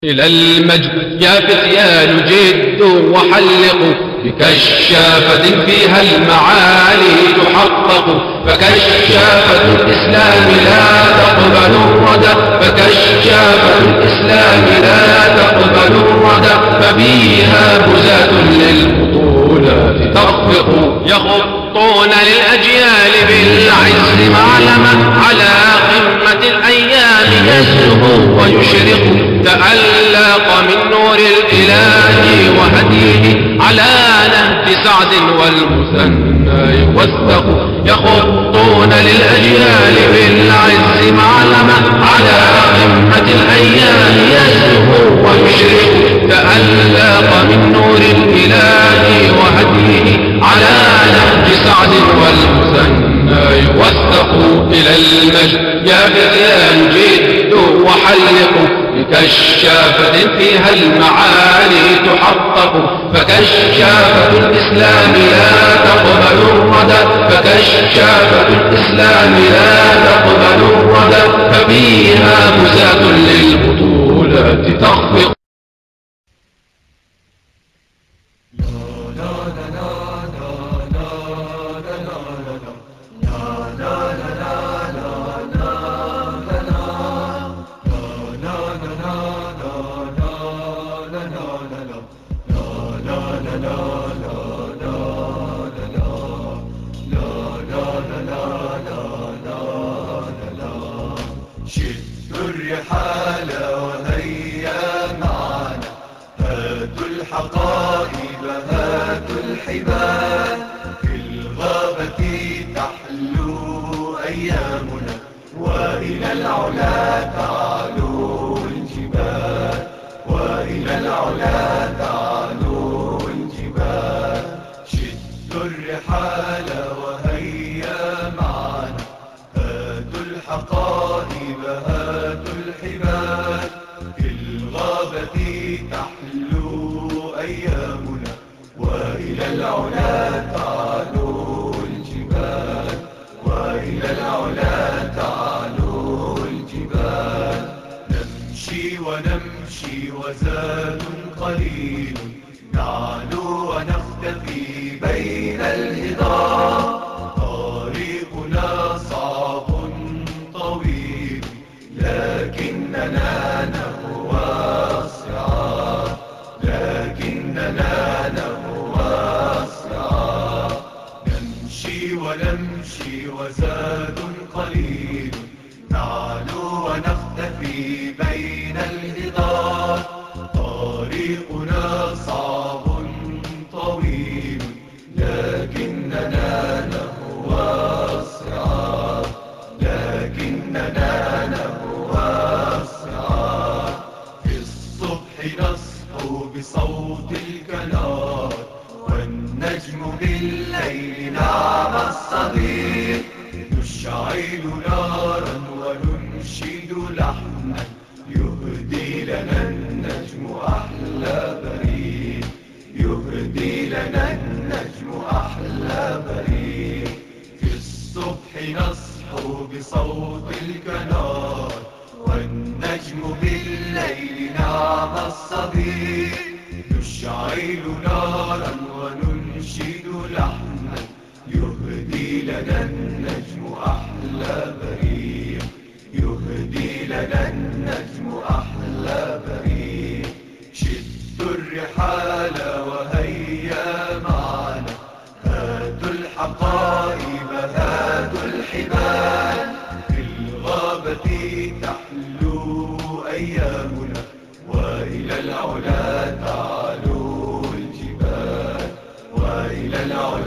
إلى المجد يا فتيان جدوا وحلقوا بكشافة فيها المعالي تحقق، فكشافة الإسلام لا تقبل الردى، فكشافة الإسلام لا تقبل الردى، فبيها بزاة للبطولات تخفق، يخطون للأجيال بالعز معلمة على قمة الأيام يزهو ويشرق، تألق من نور الإله وهديه على نهج سعد والمثنى يوثق، يخطون للأجيال بالعز معلمة على قمة الأيام يزهو ويشرق، تألق من نور الإله وهديه على نهج سعد والمثنى يوثق. إلى المجد يا فتيان جدوا وحلقوا بكشافة فيها المعالي تحقق، فكشافة الإسلام لا تقبل الردى، فكشافة الإسلام لا تقبل الردى، ففيها بزاة للبطولات تخفق. شدوا الرحال وهيا معنا، هاتوا الحقائب هاتوا الحبال، في الغابة تحلو أيامنا وإلى العلا تعلو الجبال، وإلى العلا تعلو الجبال. شدوا الرحال وهيا معنا، هاتوا الحقائب هاتوا الحبال، في الغابة تحلو أيامنا وإلى العلا تعلو الجبال، وإلى العلا تعلو الجبال. نمشي ونمشي وزاد قليل، نعلو ونختفي بين الهضاب، طريقنا صعب طويل لكننا نهوى الصعاب، لكننا نهوى الصعاب. نمشي ونمشي وزاد قليل، نعلو ونختفي بين الهضاب، طريقنا صعب طويل لكننا نهوى الصعاب، لكننا نهوى الصعاب. في الصبح نصحو بصوت الكنار، والنجم بالليل نعم الصغير، نشعل نارا وننشد لحنا، يهدي لنا النجم أحلى بريد، يهدي لنا النجم أحلى بريد. في الصبح نصحو بصوت الكنار، والنجم بالليل نعم الصغير، نشعل نارا وننشد لحنا، يهدي لنا النجم أحلى بريد، يهدي لنا النجم أحلى بريد. شدوا الرحال وهيا معنا، هاتوا الحقائب هاتوا الحبال، في الغابة تحلو أيامنا وإلى العلا تعلو الجبال، وإلى العلا